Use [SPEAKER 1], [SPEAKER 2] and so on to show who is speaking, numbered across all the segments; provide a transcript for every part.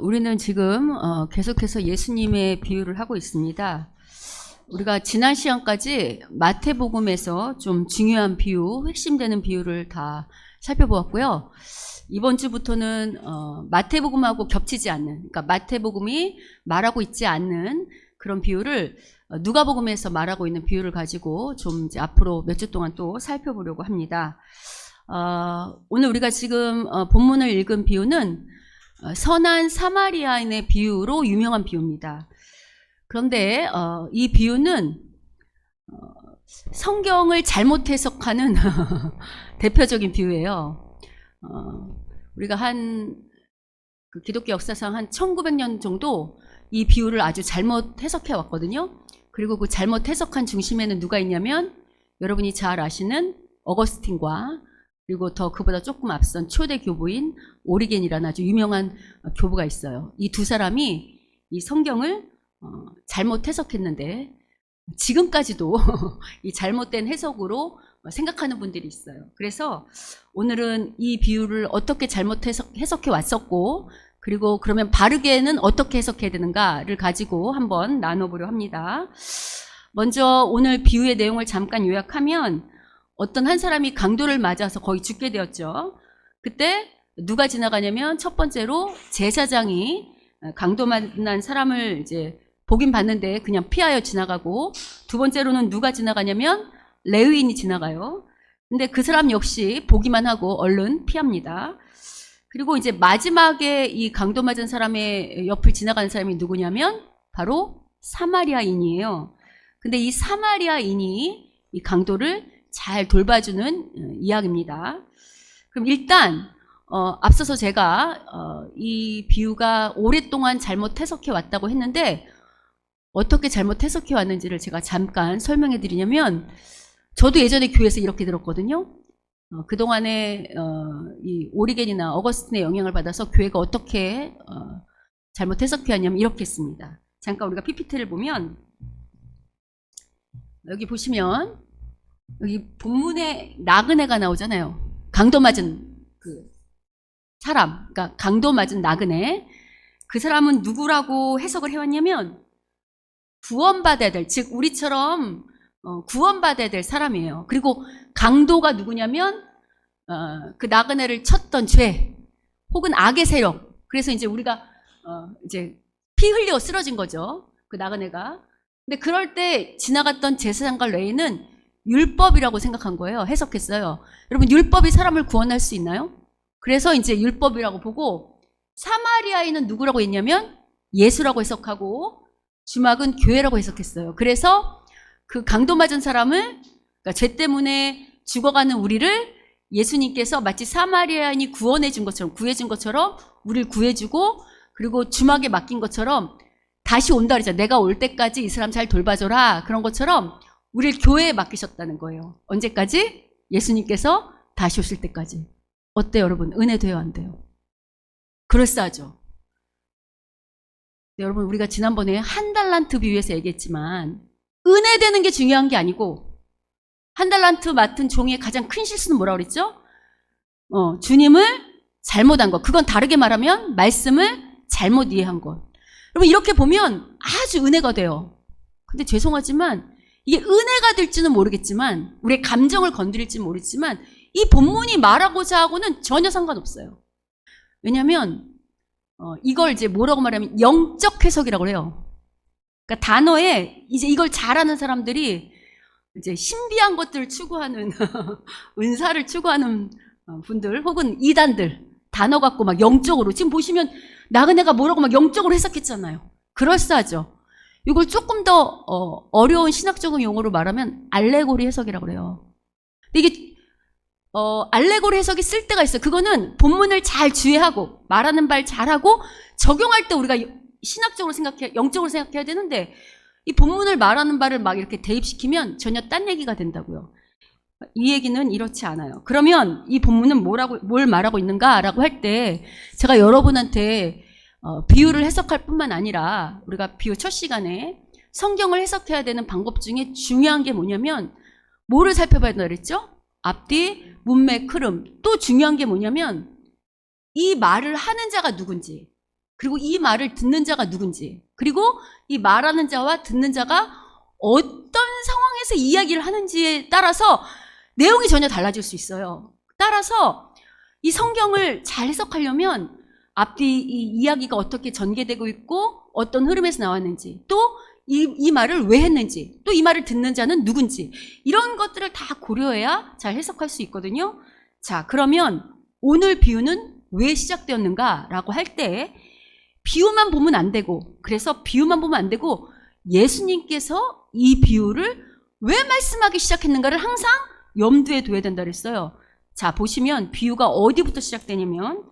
[SPEAKER 1] 우리는 지금 계속해서 예수님의 비유를 하고 있습니다. 우리가 지난 시간까지 마태복음에서 좀 중요한 비유, 핵심되는 비유를 다 살펴보았고요. 이번 주부터는 마태복음하고 겹치지 않는, 그러니까 마태복음이 말하고 있지 않는 그런 비유를 누가복음에서 말하고 있는 비유를 가지고 좀 이제 앞으로 몇 주 동안 또 살펴보려고 합니다. 오늘 우리가 지금 본문을 읽은 비유는 선한 사마리아인의 비유로 유명한 비유입니다. 그런데 이 비유는 성경을 잘못 해석하는 대표적인 비유예요. 우리가 그 기독교 역사상 한 1900년 정도 이 비유를 아주 잘못 해석해 왔거든요. 그리고 그 잘못 해석한 중심에는 누가 있냐면 여러분이 잘 아시는 어거스틴과 그리고 더 그보다 조금 앞선 초대 교부인 오리겐이라는 아주 유명한 교부가 있어요. 이 두 사람이 이 성경을 잘못 해석했는데 지금까지도 이 잘못된 해석으로 생각하는 분들이 있어요. 그래서 오늘은 이 비유를 어떻게 잘못 해석해 왔었고 그리고 그러면 바르게는 어떻게 해석해야 되는가를 가지고 한번 나눠보려 합니다. 먼저 오늘 비유의 내용을 잠깐 요약하면 어떤 한 사람이 강도를 맞아서 거의 죽게 되었죠. 그때 누가 지나가냐면 첫 번째로 제사장이 강도 만난 사람을 이제 보긴 봤는데 그냥 피하여 지나가고, 두 번째로는 누가 지나가냐면 레위인이 지나가요. 근데 그 사람 역시 보기만 하고 얼른 피합니다. 그리고 이제 마지막에 이 강도 맞은 사람의 옆을 지나가는 사람이 누구냐면 바로 사마리아인이에요. 근데 이 사마리아인이 이 강도를 잘 돌봐주는 이야기입니다. 그럼 일단 앞서서 제가 이 비유가 오랫동안 잘못 해석해 왔다고 했는데 어떻게 잘못 해석해 왔는지를 제가 잠깐 설명해 드리냐면, 저도 예전에 교회에서 이렇게 들었거든요. 그동안에 이 오리겐이나 어거스틴의 영향을 받아서 교회가 어떻게 잘못 해석해 왔냐면 이렇게 했습니다. 잠깐 우리가 PPT를 보면 여기 보시면 여기 본문에 나그네가 나오잖아요. 강도 맞은 그 사람, 그러니까 강도 맞은 나그네. 그 사람은 누구라고 해석을 해왔냐면 구원받아야 될, 즉 우리처럼 구원받아야 될 사람이에요. 그리고 강도가 누구냐면 그 나그네를 쳤던 죄 혹은 악의 세력. 그래서 이제 우리가 이제 피 흘려 쓰러진 거죠, 그 나그네가. 근데 그럴 때 지나갔던 제사장과 레위는 율법이라고 생각한 거예요. 해석했어요. 여러분, 율법이 사람을 구원할 수 있나요? 그래서 이제 율법이라고 보고, 사마리아인은 누구라고 했냐면 예수라고 해석하고 주막은 교회라고 해석했어요. 그래서 그 강도 맞은 사람을, 그러니까 죄 때문에 죽어가는 우리를 예수님께서 마치 사마리아인이 구원해 준 것처럼, 구해 준 것처럼 우리를 구해주고, 그리고 주막에 맡긴 것처럼 다시 온다 그랬잖아요. 내가 올 때까지 이 사람 잘 돌봐줘라. 그런 것처럼 우리를 교회에 맡기셨다는 거예요. 언제까지? 예수님께서 다시 오실 때까지. 어때요, 여러분? 은혜 돼요, 안 돼요? 그럴싸하죠? 네, 여러분, 우리가 지난번에 한 달란트 비유에서 얘기했지만 은혜 되는 게 중요한 게 아니고, 한 달란트 맡은 종의 가장 큰 실수는 뭐라고 그랬죠? 주님을 잘못한 것. 그건 다르게 말하면 말씀을 잘못 이해한 것. 여러분, 이렇게 보면 아주 은혜가 돼요. 근데 죄송하지만 이게 은혜가 될지는 모르겠지만, 우리의 감정을 건드릴지는 모르겠지만 이 본문이 말하고자 하고는 전혀 상관없어요. 왜냐하면 이걸 이제 뭐라고 말하면 영적 해석이라고 해요. 그러니까 단어에 이제 이걸 잘하는 사람들이 이제 신비한 것들을 추구하는 은사를 추구하는 분들 혹은 이단들, 단어 갖고 막 영적으로, 지금 보시면 나그네가 뭐라고 막 영적으로 해석했잖아요. 그럴싸하죠. 이걸 조금 더 어려운 신학적인 용어로 말하면 알레고리 해석이라고 그래요. 근데 이게 알레고리 해석이 쓸 때가 있어요. 그거는 본문을 잘 주의하고 말하는 말 잘하고 적용할 때 우리가 신학적으로 생각해, 영적으로 생각해야 되는데, 이 본문을 말하는 바를 막 이렇게 대입시키면 전혀 딴 얘기가 된다고요. 이 얘기는 이렇지 않아요. 그러면 이 본문은 뭘 말하고 있는가라고 할 때 제가 여러분한테 비유를 해석할 뿐만 아니라 우리가 비유 첫 시간에 성경을 해석해야 되는 방법 중에 중요한 게 뭐냐면, 뭐를 살펴봐야 된다 그랬죠? 앞뒤, 문맥, 흐름. 또 중요한 게 뭐냐면 이 말을 하는 자가 누군지. 그리고 이 말을 듣는 자가 누군지, 그리고 이 말하는 자와 듣는 자가 어떤 상황에서 이야기를 하는지에 따라서 내용이 전혀 달라질 수 있어요. 따라서 이 성경을 잘 해석하려면 앞뒤 이 이야기가 어떻게 전개되고 있고 어떤 흐름에서 나왔는지, 또 이 말을 왜 했는지, 또 이 말을 듣는 자는 누군지, 이런 것들을 다 고려해야 잘 해석할 수 있거든요. 자, 그러면 오늘 비유는 왜 시작되었는가라고 할 때 비유만 보면 안 되고, 그래서 비유만 보면 안 되고 예수님께서 이 비유를 왜 말씀하기 시작했는가를 항상 염두에 둬야 된다 그랬어요. 자, 보시면 비유가 어디부터 시작되냐면,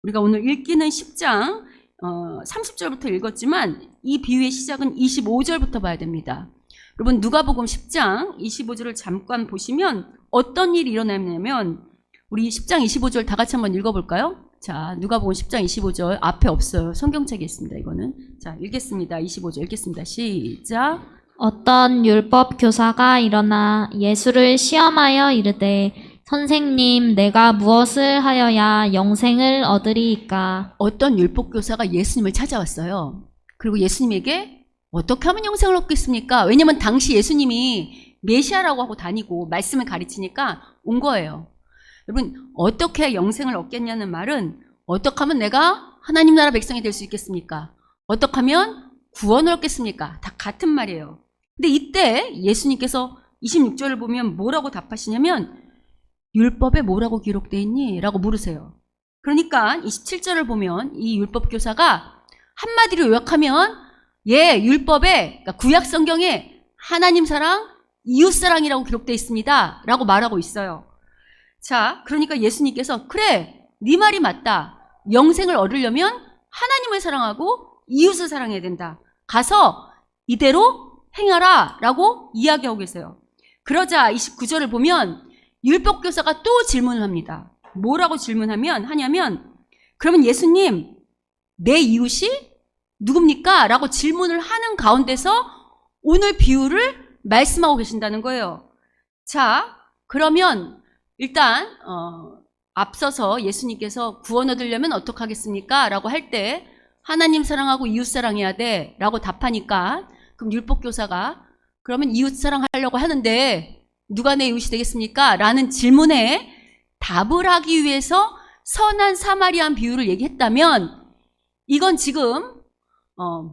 [SPEAKER 1] 우리가 오늘 읽기는 10장 30절부터 읽었지만 이 비유의 시작은 25절부터 봐야 됩니다. 여러분, 누가복음 10장 25절을 잠깐 보시면 어떤 일이 일어나냐면, 우리 10장 25절 다 같이 한번 읽어볼까요? 자, 누가복음 10장 25절 앞에 없어요. 성경책에 있습니다. 이거는. 자, 읽겠습니다. 25절 읽겠습니다. 시작.
[SPEAKER 2] 어떤 율법 교사가 일어나 예수를 시험하여 이르되 선생님, 내가 무엇을 하여야 영생을 얻으리이까?
[SPEAKER 1] 어떤 율법교사가 예수님을 찾아왔어요. 그리고 예수님에게 어떻게 하면 영생을 얻겠습니까? 왜냐면 당시 예수님이 메시아라고 하고 다니고 말씀을 가르치니까 온 거예요. 여러분, 어떻게 해야 영생을 얻겠냐는 말은 어떻게 하면 내가 하나님 나라 백성이 될 수 있겠습니까? 어떻게 하면 구원을 얻겠습니까? 다 같은 말이에요. 근데 이때 예수님께서 26절을 보면 뭐라고 답하시냐면, 율법에 뭐라고 기록되어 있니? 라고 물으세요. 그러니까 27절을 보면 이 율법교사가 한마디로 요약하면, 율법에, 그러니까 구약 성경에 하나님 사랑, 이웃 사랑이라고 기록되어 있습니다. 라고 말하고 있어요. 자, 그러니까 예수님께서 그래, 네 말이 맞다. 영생을 얻으려면 하나님을 사랑하고 이웃을 사랑해야 된다. 가서 이대로 행하라 라고 이야기하고 계세요. 그러자 29절을 보면 율법교사가 또 질문을 합니다. 뭐라고 하냐면, 그러면 예수님, 내 이웃이 누굽니까? 라고 질문을 하는 가운데서 오늘 비유를 말씀하고 계신다는 거예요. 자, 그러면 일단 앞서서 예수님께서 구원 얻으려면 어떻게 하겠습니까? 라고 할 때 하나님 사랑하고 이웃 사랑해야 돼 라고 답하니까, 그럼 율법교사가 그러면 이웃 사랑하려고 하는데 누가 내 이웃이 되겠습니까? 라는 질문에 답을 하기 위해서 선한 사마리안 비유를 얘기했다면, 이건 지금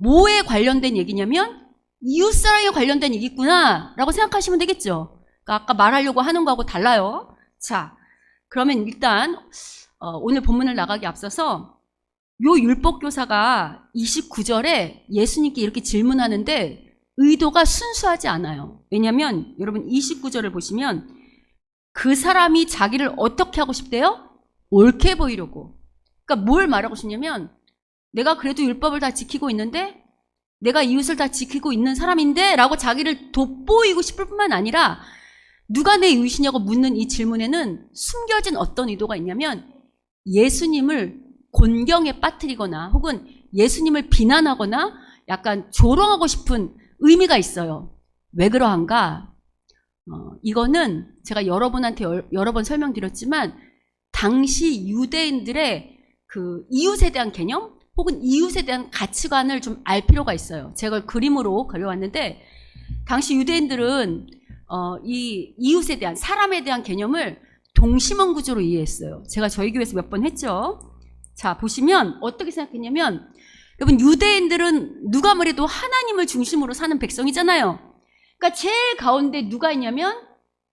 [SPEAKER 1] 뭐에 관련된 얘기냐면 이웃사랑에 관련된 얘기구나 라고 생각하시면 되겠죠. 그러니까 아까 말하려고 하는 거하고 달라요. 자, 그러면 일단 오늘 본문을 나가기 앞서서 요 율법교사가 29절에 예수님께 이렇게 질문하는데 의도가 순수하지 않아요. 왜냐하면 여러분 29절을 보시면 그 사람이 자기를 어떻게 하고 싶대요? 옳게 보이려고. 그러니까 뭘 말하고 싶냐면, 내가 그래도 율법을 다 지키고 있는데, 내가 이웃을 다 지키고 있는 사람인데 라고 자기를 돋보이고 싶을 뿐만 아니라, 누가 내 이웃이냐고 묻는 이 질문에는 숨겨진 어떤 의도가 있냐면, 예수님을 곤경에 빠뜨리거나 혹은 예수님을 비난하거나 약간 조롱하고 싶은 의미가 있어요. 왜 그러한가? 이거는 제가 여러분한테 여러 번 설명드렸지만, 당시 유대인들의 그 이웃에 대한 개념 혹은 이웃에 대한 가치관을 좀 알 필요가 있어요. 제가 그림으로 그려왔는데, 당시 유대인들은 이 이웃에 대한, 사람에 대한 개념을 동심원 구조로 이해했어요. 제가 저희 교회에서 몇 번 했죠. 자, 보시면 어떻게 생각했냐면, 여러분, 유대인들은 누가 뭐래도 하나님을 중심으로 사는 백성이잖아요. 그러니까 제일 가운데 누가 있냐면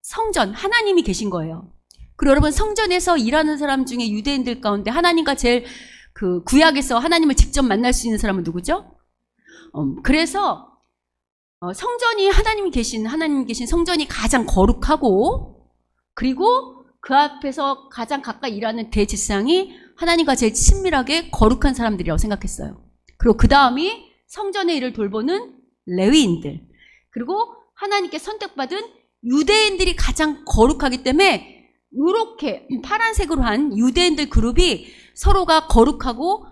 [SPEAKER 1] 성전, 하나님이 계신 거예요. 그리고 여러분, 성전에서 일하는 사람 중에 유대인들 가운데 하나님과 제일 그 구약에서 하나님을 직접 만날 수 있는 사람은 누구죠? 그래서 성전이 하나님 계신 성전이 가장 거룩하고, 그리고 그 앞에서 가장 가까이 일하는 대제사장이 하나님과 제일 친밀하게 거룩한 사람들이라고 생각했어요. 그리고 그 다음이 성전의 일을 돌보는 레위인들, 그리고 하나님께 선택받은 유대인들이 가장 거룩하기 때문에 이렇게 파란색으로 한 유대인들 그룹이 서로가 거룩하고,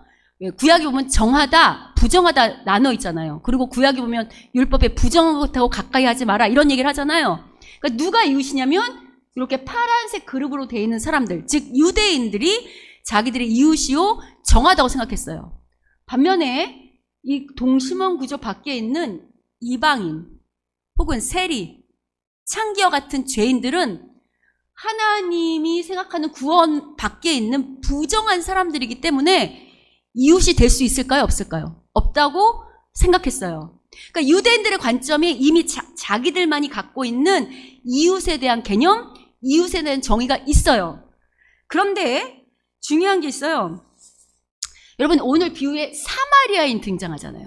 [SPEAKER 1] 구약에 보면 정하다, 부정하다 나눠 있잖아요. 그리고 구약에 보면 율법에 부정한 것하고 가까이 하지 마라 이런 얘기를 하잖아요. 그러니까 누가 이웃이냐면 이렇게 파란색 그룹으로 되어 있는 사람들, 즉 유대인들이 자기들의 이웃이요 정하다고 생각했어요. 반면에 이 동심원 구조 밖에 있는 이방인 혹은 세리, 창기와 같은 죄인들은 하나님이 생각하는 구원 밖에 있는 부정한 사람들이기 때문에 이웃이 될 수 있을까요? 없을까요? 없다고 생각했어요. 그러니까 유대인들의 관점이 이미 자기들만이 갖고 있는 이웃에 대한 개념, 이웃에 대한 정의가 있어요. 그런데 중요한 게 있어요. 여러분, 오늘 비유에 사마리아인 등장하잖아요.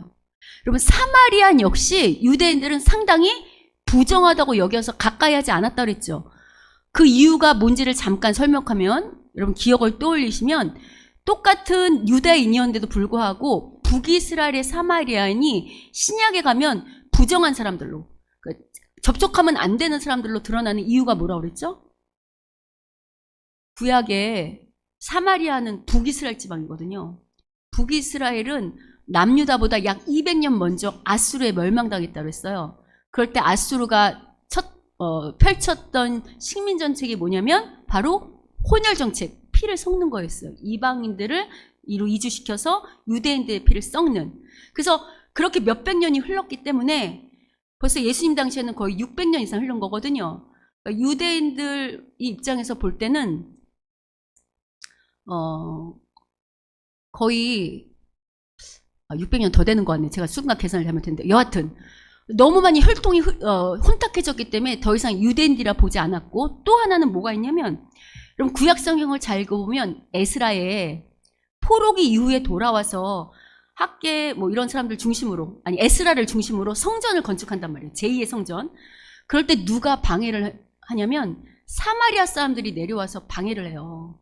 [SPEAKER 1] 여러분, 사마리아인 역시 유대인들은 상당히 부정하다고 여겨서 가까이 하지 않았다고 그랬죠. 그 이유가 뭔지를 잠깐 설명하면, 여러분 기억을 떠올리시면, 똑같은 유대인이었는데도 불구하고 북이스라엘의 사마리아인이 신약에 가면 부정한 사람들로, 접촉하면 안 되는 사람들로 드러나는 이유가 뭐라고 그랬죠? 구약에 사마리아는 북이스라엘 지방이거든요. 북이스라엘은 남유다보다 약 200년 먼저 아수르에 멸망당했다고 했어요. 그럴 때 아수르가 펼쳤던 식민정책이 뭐냐면 바로 혼혈정책, 피를 섞는 거였어요. 이방인들을 이로 이주시켜서 유대인들의 피를 섞는. 그래서 그렇게 몇백 년이 흘렀기 때문에 벌써 예수님 당시에는 거의 600년 이상 흘른 거거든요. 그러니까 유대인들 입장에서 볼 때는 거의 600년 더 되는 거 같네. 제가 순간 계산을 잘못했는데. 여하튼 너무 많이 혈통이 혼탁해졌기 때문에 더 이상 유대인이라 보지 않았고, 또 하나는 뭐가 있냐면, 여러분 구약 성경을 잘 읽어보면 에스라의 포로기 이후에 돌아와서 학계 뭐 이런 사람들 중심으로, 아니 에스라를 중심으로 성전을 건축한단 말이에요. 제2의 성전. 그럴 때 누가 방해를 하냐면 사마리아 사람들이 내려와서 방해를 해요.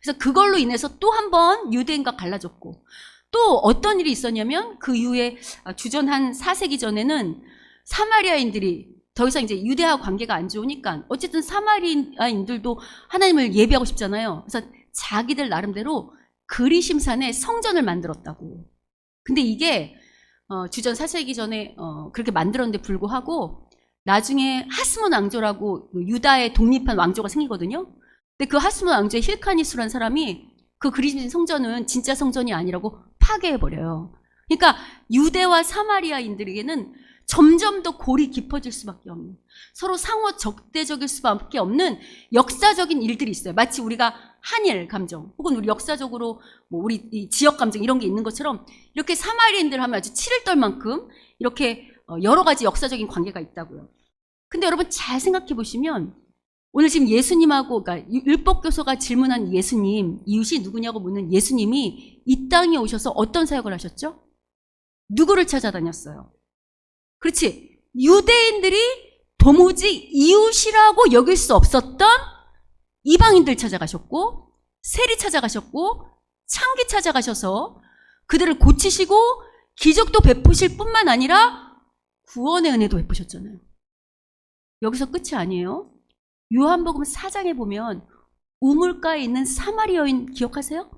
[SPEAKER 1] 그래서 그걸로 인해서 또 한 번 유대인과 갈라졌고, 또 어떤 일이 있었냐면 그 이후에 주전 한 4세기 전에는 사마리아인들이 더 이상 이제 유대와 관계가 안 좋으니까 어쨌든 사마리아인들도 하나님을 예배하고 싶잖아요. 그래서 자기들 나름대로 그리심산에 성전을 만들었다고. 근데 이게 주전 4세기 전에 그렇게 만들었는데 불구하고 나중에 하스몬 왕조라고 유다의 독립한 왕조가 생기거든요. 근데 그 하스몬 왕조의 힐카니스라는 사람이 그 그리심 성전은 진짜 성전이 아니라고 파괴해버려요. 그러니까 유대와 사마리아인들에게는 점점 더 골이 깊어질 수밖에 없는, 서로 상호 적대적일 수밖에 없는 역사적인 일들이 있어요. 마치 우리가 한일 감정 혹은 우리 역사적으로 뭐 우리 이 지역 감정 이런 게 있는 것처럼 이렇게 사마리아인들 하면 아주 치를 떨 만큼 이렇게 여러 가지 역사적인 관계가 있다고요. 근데 여러분 잘 생각해 보시면 오늘 지금 예수님하고, 그러니까 율법교사가 질문한 예수님, 이웃이 누구냐고 묻는 예수님이 이 땅에 오셔서 어떤 사역을 하셨죠? 누구를 찾아다녔어요? 그렇지. 유대인들이 도무지 이웃이라고 여길 수 없었던 이방인들 찾아가셨고, 세리 찾아가셨고, 창기 찾아가셔서 그들을 고치시고 기적도 베푸실 뿐만 아니라 구원의 은혜도 베푸셨잖아요. 여기서 끝이 아니에요. 요한복음 4장에 보면 우물가에 있는 사마리아 여인 기억하세요?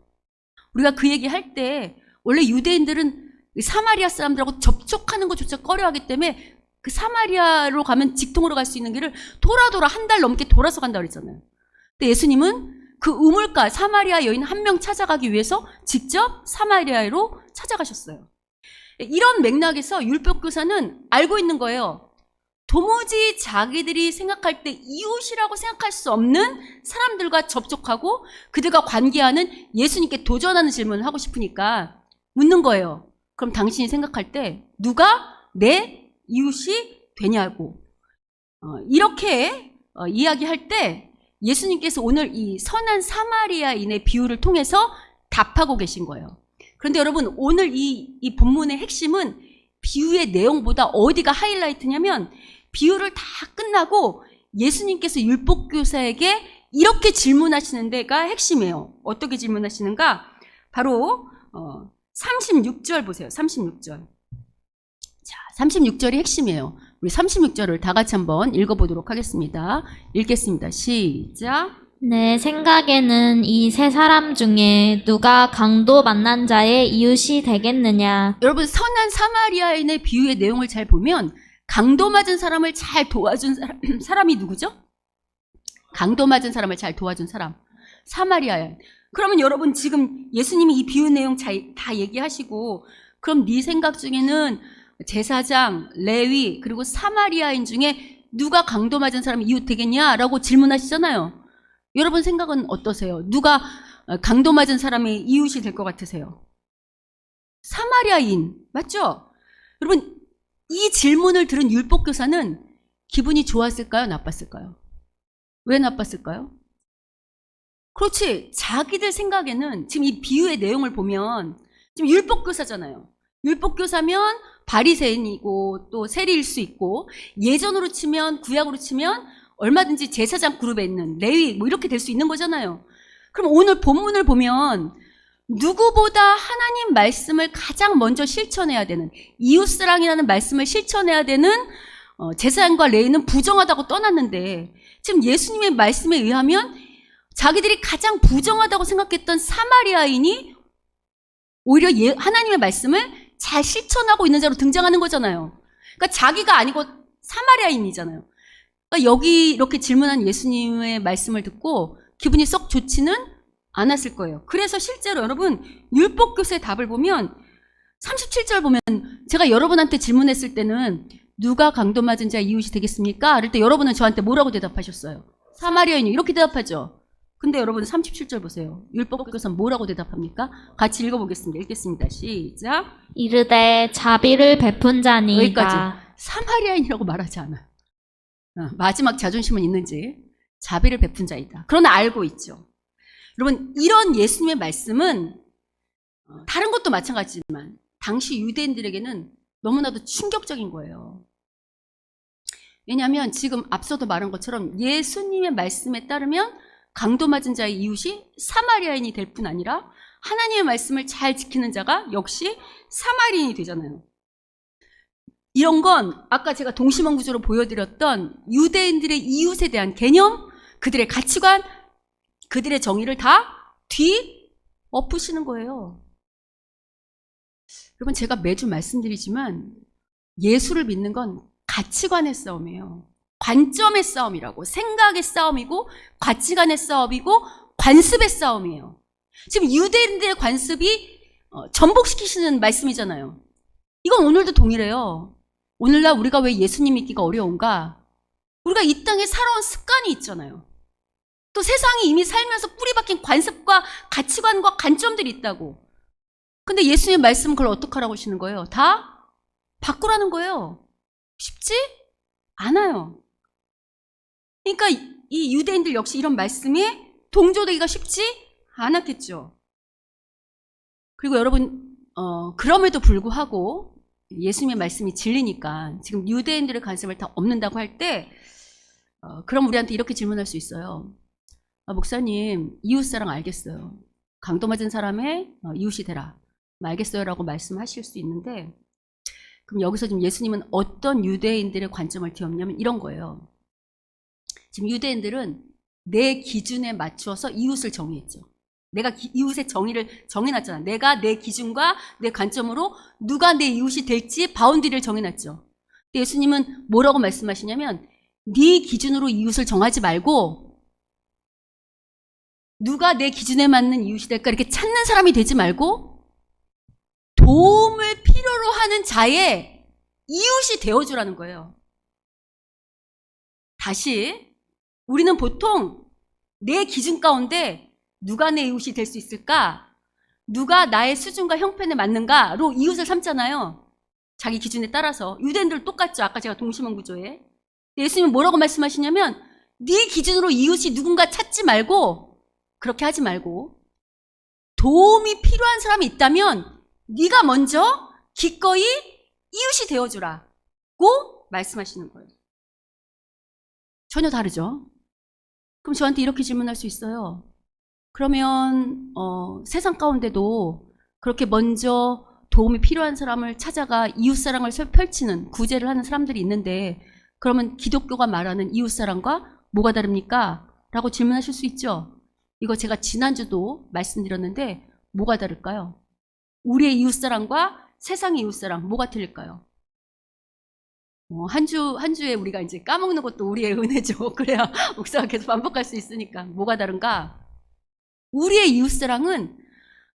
[SPEAKER 1] 우리가 그 얘기 할 때 원래 유대인들은 사마리아 사람들하고 접촉하는 것조차 꺼려하기 때문에 그 사마리아로 가면 직통으로 갈 수 있는 길을 돌아 한 달 넘게 돌아서 간다고 그랬잖아요. 근데 예수님은 그 우물가 사마리아 여인 한 명 찾아가기 위해서 직접 사마리아로 찾아가셨어요. 이런 맥락에서 율법교사는 알고 있는 거예요. 도무지 자기들이 생각할 때 이웃이라고 생각할 수 없는 사람들과 접촉하고 그들과 관계하는 예수님께 도전하는 질문을 하고 싶으니까 묻는 거예요. 그럼 당신이 생각할 때 누가 내 이웃이 되냐고. 이렇게 이야기할 때 예수님께서 오늘 이 선한 사마리아인의 비유를 통해서 답하고 계신 거예요. 그런데 여러분 오늘 이 본문의 핵심은 비유의 내용보다 어디가 하이라이트냐면 비유를 다 끝나고 예수님께서 율법교사에게 이렇게 질문하시는 데가 핵심이에요. 어떻게 질문하시는가? 바로 36절 보세요. 36절. 자, 36절이 핵심이에요. 우리 36절을 다 같이 한번 읽어보도록 하겠습니다. 읽겠습니다. 시작.
[SPEAKER 2] 내 생각에는 이 세 사람 중에 누가 강도 만난 자의 이웃이 되겠느냐?
[SPEAKER 1] 여러분 선한 사마리아인의 비유의 내용을 잘 보면 강도 맞은 사람을 잘 도와준 사람이 누구죠? 강도 맞은 사람을 잘 도와준 사람. 사마리아인. 그러면 여러분 지금 예수님이 이 비유 내용 다 얘기하시고 그럼 네 생각 중에는 제사장, 레위 그리고 사마리아인 중에 누가 강도 맞은 사람이 이웃 되겠냐라고 질문하시잖아요. 여러분 생각은 어떠세요? 누가 강도 맞은 사람이 이웃이 될 것 같으세요? 사마리아인 맞죠? 여러분 이 질문을 들은 율법교사는 기분이 좋았을까요? 나빴을까요? 왜 나빴을까요? 그렇지. 자기들 생각에는 지금 이 비유의 내용을 보면 지금 율법교사잖아요. 율법교사면 바리새인이고 또 세리일 수 있고 예전으로 치면 구약으로 치면 얼마든지 제사장 그룹에 있는 레위 뭐 이렇게 될 수 있는 거잖아요. 그럼 오늘 본문을 보면 누구보다 하나님 말씀을 가장 먼저 실천해야 되는 이웃사랑이라는 말씀을 실천해야 되는 제사장과 레위는 부정하다고 떠났는데 지금 예수님의 말씀에 의하면 자기들이 가장 부정하다고 생각했던 사마리아인이 오히려 하나님의 말씀을 잘 실천하고 있는 자로 등장하는 거잖아요. 그러니까 자기가 아니고 사마리아인이잖아요. 그러니까 여기 이렇게 질문한 예수님의 말씀을 듣고 기분이 썩 좋지는 않았을 거예요. 그래서 실제로 여러분 율법교사의 답을 보면 37절 보면 제가 여러분한테 질문했을 때는 누가 강도 맞은 자 이웃이 되겠습니까? 그럴 때 여러분은 저한테 뭐라고 대답하셨어요? 사마리아인이 이렇게 대답하죠. 근데 여러분 37절 보세요. 율법교사는 뭐라고 대답합니까? 같이 읽어보겠습니다. 읽겠습니다. 시작.
[SPEAKER 2] 이르되 자비를 베푼 자니이다.
[SPEAKER 1] 여기까지. 사마리아인이라고 말하지 않아요. 마지막 자존심은 있는지 자비를 베푼 자이다. 그러나 알고 있죠. 여러분 이런 예수님의 말씀은 다른 것도 마찬가지지만 당시 유대인들에게는 너무나도 충격적인 거예요. 왜냐하면 지금 앞서도 말한 것처럼 예수님의 말씀에 따르면 강도 맞은 자의 이웃이 사마리아인이 될 뿐 아니라 하나님의 말씀을 잘 지키는 자가 역시 사마리아인이 되잖아요. 이런 건 아까 제가 동심원 구조로 보여드렸던 유대인들의 이웃에 대한 개념, 그들의 가치관, 그들의 정의를 다 뒤엎으시는 거예요. 여러분 제가 매주 말씀드리지만 예수를 믿는 건 가치관의 싸움이에요. 관점의 싸움이라고. 생각의 싸움이고 가치관의 싸움이고 관습의 싸움이에요. 지금 유대인들의 관습이 전복시키시는 말씀이잖아요. 이건 오늘도 동일해요. 오늘날 우리가 왜 예수님 믿기가 어려운가? 우리가 이 땅에 살아온 습관이 있잖아요. 또 세상이 이미 살면서 뿌리 박힌 관습과 가치관과 관점들이 있다고. 근데 예수님의 말씀은 그걸 어떻게 하라고 하시는 거예요? 다 바꾸라는 거예요. 쉽지 않아요. 그러니까 이 유대인들 역시 이런 말씀에 동조되기가 쉽지 않았겠죠. 그리고 여러분 그럼에도 불구하고 예수님의 말씀이 진리니까 지금 유대인들의 관습을 다 없는다고 할 때 그럼 우리한테 이렇게 질문할 수 있어요. 목사님 이웃사랑 알겠어요. 강도 맞은 사람의 이웃이 되라. 알겠어요 라고 말씀하실 수 있는데 그럼 여기서 지금 예수님은 어떤 유대인들의 관점을 뒤엎냐면 이런 거예요. 지금 유대인들은 내 기준에 맞추어서 이웃을 정의했죠. 내가 이웃의 정의를 정해놨잖아. 내가 내 기준과 내 관점으로 누가 내 이웃이 될지 바운드리를 정해놨죠. 예수님은 뭐라고 말씀하시냐면 네 기준으로 이웃을 정하지 말고 누가 내 기준에 맞는 이웃이 될까 이렇게 찾는 사람이 되지 말고 도움을 필요로 하는 자의 이웃이 되어주라는 거예요. 다시 우리는 보통 내 기준 가운데 누가 내 이웃이 될 수 있을까? 누가 나의 수준과 형편에 맞는가로 이웃을 삼잖아요. 자기 기준에 따라서. 유대인들 똑같죠. 아까 제가 동심원 구조에. 예수님은 뭐라고 말씀하시냐면 네 기준으로 이웃이 누군가 찾지 말고 그렇게 하지 말고 도움이 필요한 사람이 있다면 네가 먼저 기꺼이 이웃이 되어주라고 말씀하시는 거예요. 전혀 다르죠. 그럼 저한테 이렇게 질문할 수 있어요. 그러면 세상 가운데도 그렇게 먼저 도움이 필요한 사람을 찾아가 이웃사랑을 펼치는 구제를 하는 사람들이 있는데 그러면 기독교가 말하는 이웃사랑과 뭐가 다릅니까? 라고 질문하실 수 있죠. 이거 제가 지난주도 말씀드렸는데 뭐가 다를까요? 우리의 이웃사랑과 세상의 이웃사랑 뭐가 틀릴까요? 한 주에 우리가 이제 까먹는 것도 우리의 은혜죠. 그래야 목사가 계속 반복할 수 있으니까. 뭐가 다른가? 우리의 이웃사랑은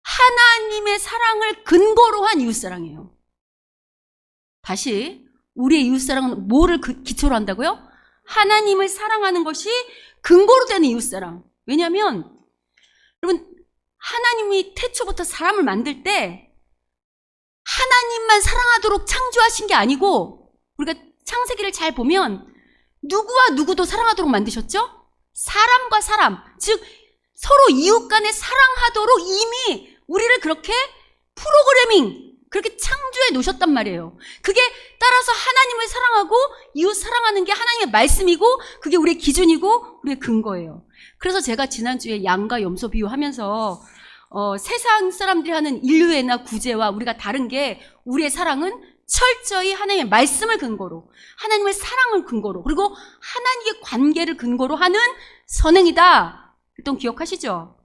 [SPEAKER 1] 하나님의 사랑을 근거로 한 이웃사랑이에요. 다시, 우리의 이웃사랑은 뭐를 기초로 한다고요? 하나님을 사랑하는 것이 근거로 되는 이웃사랑. 왜냐하면 여러분, 하나님이 태초부터 사람을 만들 때 하나님만 사랑하도록 창조하신 게 아니고, 우리가 창세기를 잘 보면 누구와 누구도 사랑하도록 만드셨죠? 사람과 사람, 즉 서로 이웃 간에 사랑하도록 이미 우리를 그렇게 프로그래밍, 그렇게 창조해 놓으셨단 말이에요. 그게 따라서 하나님을 사랑하고 이웃 사랑하는 게 하나님의 말씀이고, 그게 우리의 기준이고 우리의 근거예요. 그래서 제가 지난주에 양과 염소 비유하면서 세상 사람들이 하는 인류애나 구제와 우리가 다른 게, 우리의 사랑은 철저히 하나님의 말씀을 근거로, 하나님의 사랑을 근거로, 그리고 하나님의 관계를 근거로 하는 선행이다. 그랬던 기억하시죠?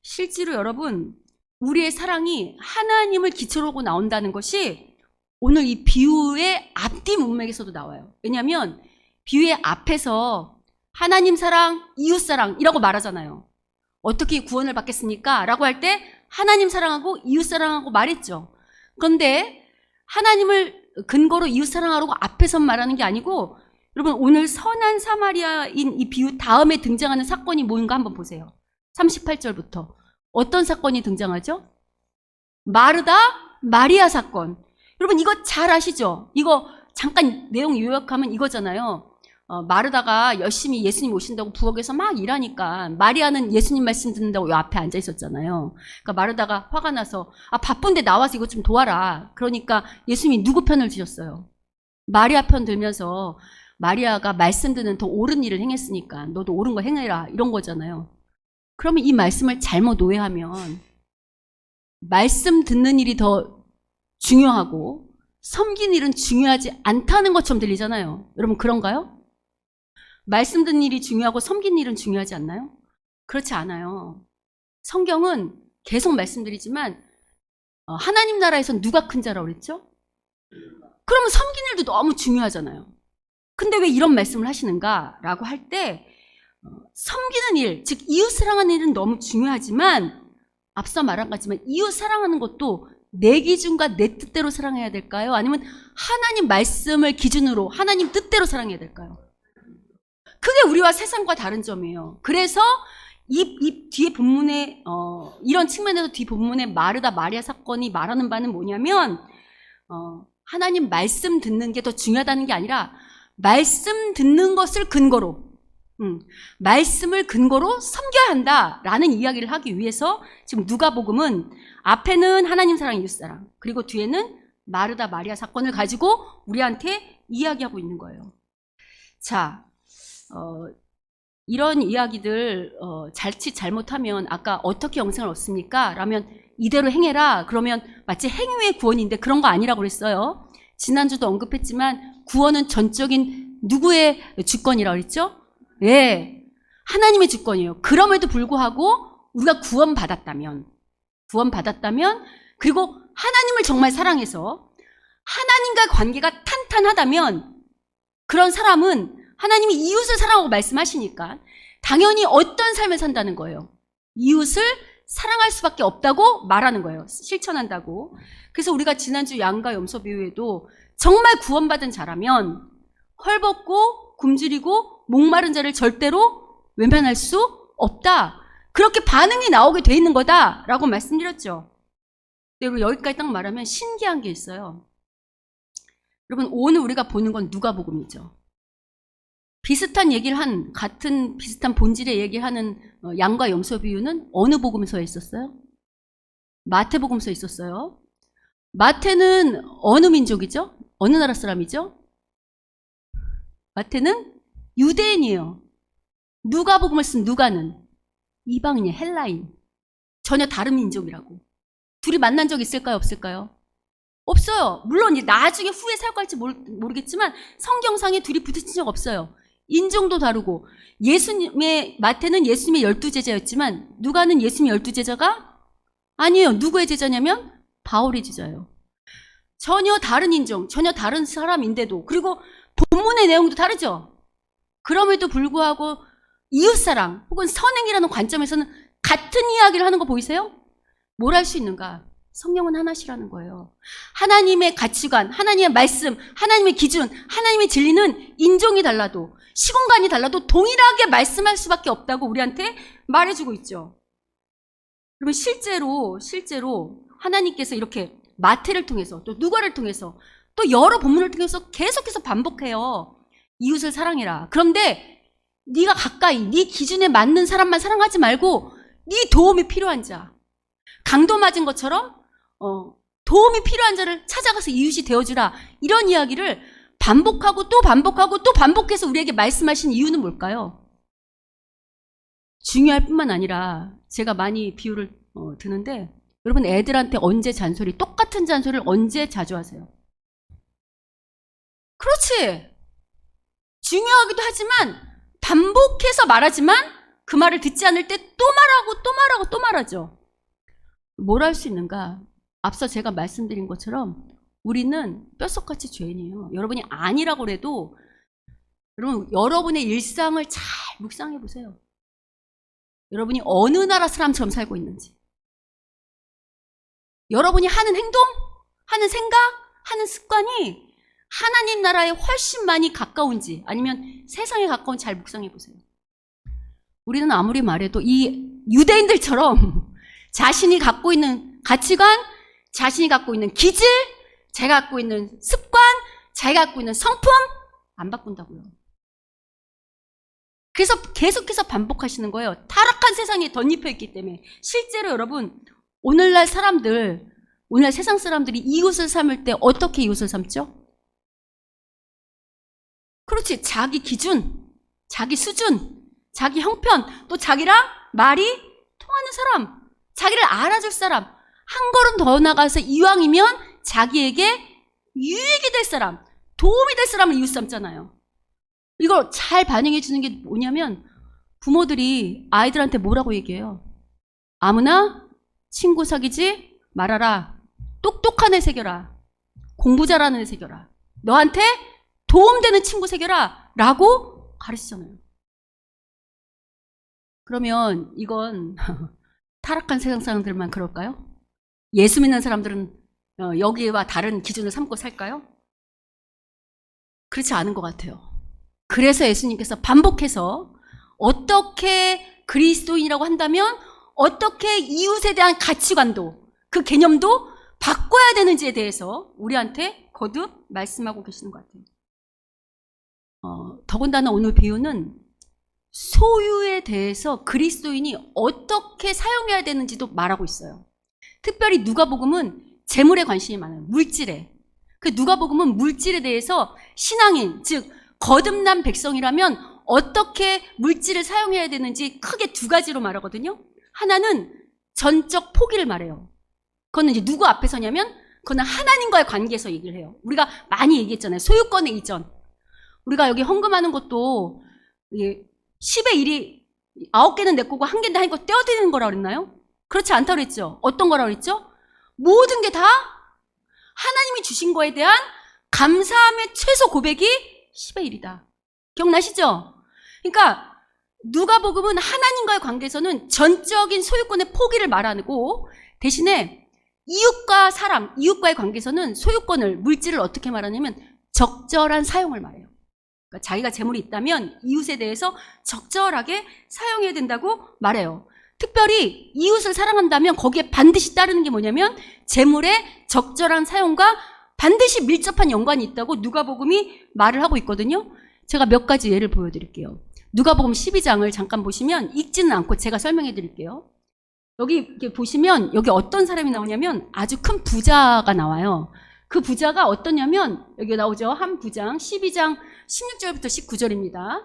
[SPEAKER 1] 실제로 여러분, 우리의 사랑이 하나님을 기초로 하고 나온다는 것이 오늘 이 비유의 앞뒤 문맥에서도 나와요. 왜냐하면 비유의 앞에서 하나님 사랑, 이웃 사랑이라고 말하잖아요. 어떻게 구원을 받겠습니까? 라고 할 때 하나님 사랑하고 이웃 사랑하고 말했죠. 그런데 하나님을 근거로 이웃 사랑하라고 앞에서 말하는 게 아니고, 여러분 오늘 선한 사마리아인 이 비유 다음에 등장하는 사건이 뭔가 한번 보세요. 38절부터 어떤 사건이 등장하죠? 마르다 마리아 사건. 여러분 이거 잘 아시죠? 이거 잠깐 내용 요약하면 이거잖아요. 마르다가 열심히 예수님 오신다고 부엌에서 막 일하니까 마리아는 예수님 말씀 듣는다고 요 앞에 앉아 있었잖아요. 그러니까 마르다가 화가 나서 바쁜데 나와서 이것 좀 도와라. 그러니까 예수님이 누구 편을 드셨어요? 마리아 편 들면서, 마리아가 말씀 듣는 더 옳은 일을 행했으니까 너도 옳은 거 행해라, 이런 거잖아요. 그러면 이 말씀을 잘못 오해하면 말씀 듣는 일이 더 중요하고 섬긴 일은 중요하지 않다는 것처럼 들리잖아요. 여러분 그런가요? 말씀 듣는 일이 중요하고 섬긴 일은 중요하지 않나요? 그렇지 않아요. 성경은 계속 말씀드리지만 하나님 나라에선 누가 큰 자라고 그랬죠? 그러면 섬긴 일도 너무 중요하잖아요. 근데 왜 이런 말씀을 하시는가라고 할 때, 섬기는 일, 즉 이웃 사랑하는 일은 너무 중요하지만, 앞서 말한 것처럼 이웃 사랑하는 것도 내 기준과 내 뜻대로 사랑해야 될까요? 아니면 하나님 말씀을 기준으로 하나님 뜻대로 사랑해야 될까요? 그게 우리와 세상과 다른 점이에요. 그래서 이 뒤에 본문에 이런 측면에서 뒤 본문에 마르다 마리아 사건이 말하는 바는 뭐냐면, 하나님 말씀 듣는 게 더 중요하다는 게 아니라 말씀 듣는 것을 근거로, 말씀을 근거로 섬겨야 한다라는 이야기를 하기 위해서 지금 누가복음은 앞에는 하나님 사랑, 이웃 사랑, 그리고 뒤에는 마르다 마리아 사건을 가지고 우리한테 이야기하고 있는 거예요. 자, 이런 이야기들 자칫 잘못하면 아까 어떻게 영생을 얻습니까? 라면 이대로 행해라. 그러면 마치 행위의 구원인데 그런 거 아니라고 그랬어요. 지난주도 언급했지만 구원은 전적인 누구의 주권이라고 그랬죠? 예, 하나님의 주권이에요. 그럼에도 불구하고 우리가 구원받았다면, 그리고 하나님을 정말 사랑해서 하나님과 관계가 탄탄하다면, 그런 사람은 하나님이 이웃을 사랑하고 말씀하시니까 당연히 어떤 삶을 산다는 거예요. 이웃을 사랑할 수밖에 없다고 말하는 거예요. 실천한다고. 그래서 우리가 지난주 양과 염소 비유에도 정말 구원받은 자라면 헐벗고 굶주리고 목마른 자를 절대로 외면할 수 없다. 그렇게 반응이 나오게 돼 있는 거다라고 말씀드렸죠. 여러분 여기까지 딱 말하면 신기한 게 있어요. 여러분 오늘 우리가 보는 건 누가복음이죠. 비슷한 얘기를 같은 비슷한 본질의 얘기하는 양과 염소 비유는 어느 복음서에 있었어요? 마태복음서에 있었어요. 마태는 어느 민족이죠? 어느 나라 사람이죠? 마태는 유대인이에요. 누가복음을 쓴 누가는 이방인이에요. 헬라인. 전혀 다른 민족이라고. 둘이 만난 적 있을까요? 없을까요? 없어요. 물론 나중에 후에 사역할지 모르겠지만 성경상에 둘이 부딪힌 적 없어요. 인종도 다르고, 마태는 예수님의 12제자였지만 누가는 예수님의 12제자가 아니에요. 누구의 제자냐면 바울의 제자예요. 전혀 다른 인종, 전혀 다른 사람인데도, 그리고 본문의 내용도 다르죠. 그럼에도 불구하고 이웃사랑 혹은 선행이라는 관점에서는 같은 이야기를 하는 거 보이세요? 뭘 할 수 있는가? 성령은 하나시라는 거예요. 하나님의 가치관, 하나님의 말씀, 하나님의 기준, 하나님의 진리는 인종이 달라도, 시공간이 달라도 동일하게 말씀할 수밖에 없다고 우리한테 말해주고 있죠. 그러면 실제로 하나님께서 이렇게 마태를 통해서 또 누가를 통해서 또 여러 본문을 통해서 계속해서 반복해요. 이웃을 사랑해라. 그런데 네가 가까이 네 기준에 맞는 사람만 사랑하지 말고 네 도움이 필요한 자, 강도 맞은 것처럼 도움이 필요한 자를 찾아가서 이웃이 되어주라. 이런 이야기를 반복하고 또 반복하고 또 반복해서 우리에게 말씀하신 이유는 뭘까요? 중요할 뿐만 아니라 제가 많이 비유를 드는데 여러분 애들한테 언제 잔소리, 똑같은 잔소리를 언제 자주 하세요? 그렇지. 중요하기도 하지만 반복해서 말하지만 그 말을 듣지 않을 때 또 말하고 또 말하고 또 말하죠. 뭘 할 수 있는가? 앞서 제가 말씀드린 것처럼 우리는 뼛속같이 죄인이에요. 여러분이 아니라고 해도 여러분 여러분의 일상을 잘 묵상해 보세요. 여러분이 어느 나라 사람처럼 살고 있는지, 여러분이 하는 행동, 하는 생각, 하는 습관이 하나님 나라에 훨씬 많이 가까운지 아니면 세상에 가까운지 잘 묵상해 보세요. 우리는 아무리 말해도 이 유대인들처럼 자신이 갖고 있는 가치관, 자신이 갖고 있는 기질, 자기가 갖고 있는 습관, 자기가 갖고 있는 성품 안 바꾼다고요. 그래서 계속해서 반복하시는 거예요. 타락한 세상에 덧입혀 있기 때문에. 실제로 여러분 오늘날 세상 사람들이 이웃을 삼을 때 어떻게 이웃을 삼죠? 그렇지. 자기 기준, 자기 수준, 자기 형편, 또 자기랑 말이 통하는 사람, 자기를 알아줄 사람, 한 걸음 더 나가서 이왕이면 자기에게 유익이 될 사람, 도움이 될 사람을 이웃 삼잖아요. 이걸 잘 반영해 주는 게 뭐냐면 부모들이 아이들한테 뭐라고 얘기해요? 아무나 친구 사귀지 말아라. 똑똑한 애 새겨라. 공부 잘하는 애 새겨라. 너한테 도움되는 친구 새겨라. 라고 가르치잖아요. 그러면 이건 타락한 세상 사람들만 그럴까요? 예수 믿는 사람들은 여기와 다른 기준을 삼고 살까요? 그렇지 않은 것 같아요. 그래서 예수님께서 반복해서 어떻게 그리스도인이라고 한다면 어떻게 이웃에 대한 가치관도 그 개념도 바꿔야 되는지에 대해서 우리한테 거듭 말씀하고 계시는 것 같아요. 더군다나 오늘 비유는 소유에 대해서 그리스도인이 어떻게 사용해야 되는지도 말하고 있어요. 특별히 누가복음은 재물에 관심이 많아요. 물질에. 그 누가복음은 물질에 대해서 신앙인, 즉 거듭난 백성이라면 어떻게 물질을 사용해야 되는지 크게 두 가지로 말하거든요. 하나는 전적 포기를 말해요. 그거는 이제 누구 앞에 서냐면 그거는 하나님과의 관계에서 얘기를 해요. 우리가 많이 얘기했잖아요. 소유권의 이전. 우리가 여기 헌금하는 것도 10의 1이 9개는 내 거고 1개는 하나님 거 떼어드리는 거라고 그랬나요? 그렇지 않다고 그랬죠. 어떤 거라고 그랬죠? 모든 게 다 하나님이 주신 거에 대한 감사함의 최소 고백이 10의 1이다. 기억나시죠? 그러니까 누가복음은 하나님과의 관계에서는 전적인 소유권의 포기를 말하고 대신에 이웃과 사람, 이웃과의 관계에서는 소유권을, 물질을 어떻게 말하냐면 적절한 사용을 말해요. 그러니까 자기가 재물이 있다면 이웃에 대해서 적절하게 사용해야 된다고 말해요. 특별히 이웃을 사랑한다면 거기에 반드시 따르는 게 뭐냐면 재물의 적절한 사용과 반드시 밀접한 연관이 있다고 누가복음이 말을 하고 있거든요. 제가 몇 가지 예를 보여드릴게요. 누가복음 12장을 잠깐 보시면 읽지는 않고 제가 설명해 드릴게요. 여기 이렇게 보시면 여기 어떤 사람이 나오냐면 아주 큰 부자가 나와요. 그 부자가 어떠냐면 여기 나오죠. 한 부장 12장 16절부터 19절입니다.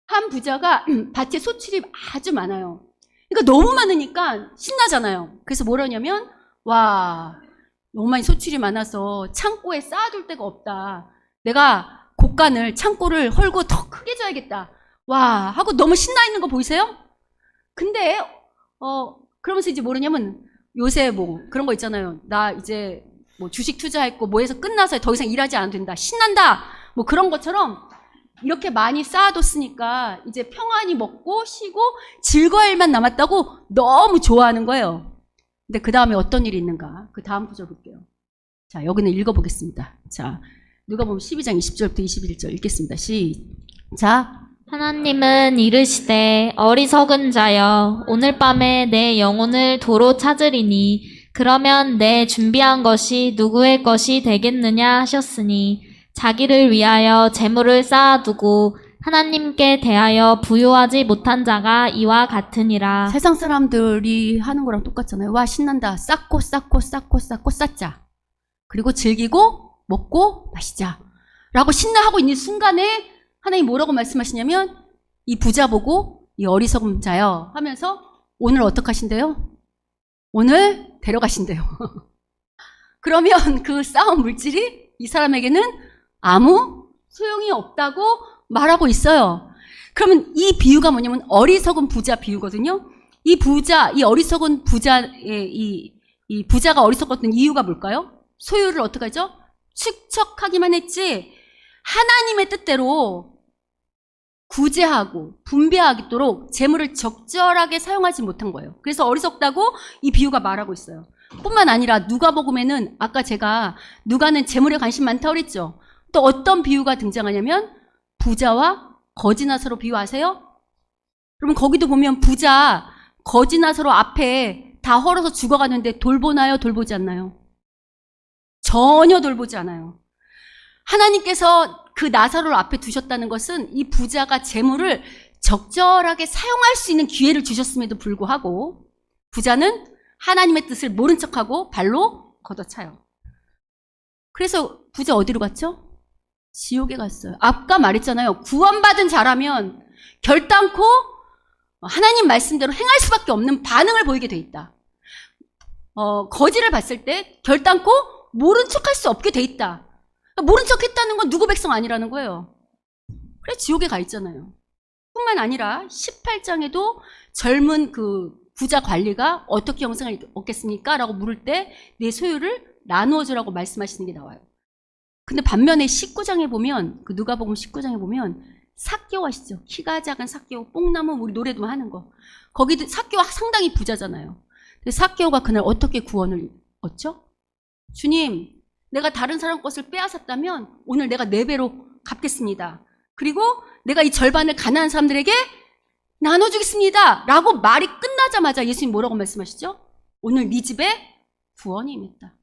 [SPEAKER 1] 한 부자가 밭에 소출이 아주 많아요. 그러니까 너무 많으니까 신나잖아요. 그래서 뭐라냐면 와 너무 많이 소출이 많아서 창고에 쌓아둘 데가 없다. 내가 곡간을 창고를 헐고 더 크게 줘야겠다. 와 하고 너무 신나 있는 거 보이세요? 근데 그러면서 이제 뭐냐면 요새 뭐 그런 거 있잖아요. 나 이제 뭐 주식 투자했고 뭐 해서 끝나서 더 이상 일하지 않아도 된다. 신난다. 뭐 그런 것처럼 이렇게 많이 쌓아뒀으니까 이제 평안히 먹고 쉬고 즐거울 일만 남았다고 너무 좋아하는 거예요. 근데 그 다음에 어떤 일이 있는가? 그 다음 구절 볼게요. 자, 여기는 읽어보겠습니다. 자, 누가복음 12장 20절부터 21절 읽겠습니다. 시작.
[SPEAKER 2] 하나님은 이르시되 어리석은 자여 오늘 밤에 내 영혼을 도로 찾으리니 그러면 내 준비한 것이 누구의 것이 되겠느냐 하셨으니 자기를 위하여 재물을 쌓아두고 하나님께 대하여 부요하지 못한 자가 이와 같으니라.
[SPEAKER 1] 세상 사람들이 하는 거랑 똑같잖아요. 와, 신난다. 쌓고 쌓자. 그리고 즐기고 먹고 마시자 라고 신나하고 있는 순간에 하나님 뭐라고 말씀하시냐면 이 부자 보고 이 어리석은 자여 하면서 오늘 어떻게 하신대요? 오늘 데려가신대요. 그러면 그 쌓은 물질이 이 사람에게는 아무 소용이 없다고 말하고 있어요. 그러면 이 비유가 뭐냐면 어리석은 부자 비유거든요. 이 어리석은 부자의 이 부자가 어리석었던 이유가 뭘까요? 소유를 어떻게 하죠? 축적하기만 했지 하나님의 뜻대로 구제하고 분배하도록 재물을 적절하게 사용하지 못한 거예요. 그래서 어리석다고 이 비유가 말하고 있어요. 뿐만 아니라 누가복음에는 아까 제가 누가는 재물에 관심 많다고 그랬죠. 또 어떤 비유가 등장하냐면 부자와 거지나사로 비유하세요? 그러면 거기도 보면 부자 거지나사로 앞에 다 헐어서 죽어가는데 돌보나요? 돌보지 않나요? 전혀 돌보지 않아요. 하나님께서 그 나사로를 앞에 두셨다는 것은 이 부자가 재물을 적절하게 사용할 수 있는 기회를 주셨음에도 불구하고 부자는 하나님의 뜻을 모른 척하고 발로 걷어차요. 그래서 부자 어디로 갔죠? 지옥에 갔어요. 아까 말했잖아요. 구원받은 자라면 결단코 하나님 말씀대로 행할 수밖에 없는 반응을 보이게 돼 있다. 거지를 봤을 때 결단코 모른 척할 수 없게 돼 있다. 모른 척 했다는 건 누구 백성 아니라는 거예요. 그래 지옥에 가 있잖아요. 뿐만 아니라 18장에도 젊은 그 부자 관리가 어떻게 영생을 얻겠습니까? 라고 물을 때 내 소유를 나누어 주라고 말씀하시는 게 나와요. 근데 반면에 19장에 보면 그 누가복음 19장에 보면 삭개오 아시죠? 키가 작은 삭개오, 뽕나무 우리 노래도 하는 거. 거기도 삭개오 상당히 부자잖아요. 근데 삭개오가 그날 어떻게 구원을 얻죠? 주님, 내가 다른 사람 것을 빼앗았다면 오늘 내가 4배로 갚겠습니다. 그리고 내가 이 절반을 가난한 사람들에게 나눠주겠습니다. 라고 말이 끝나자마자 예수님 뭐라고 말씀하시죠? 오늘 네 집에 구원이 임했다.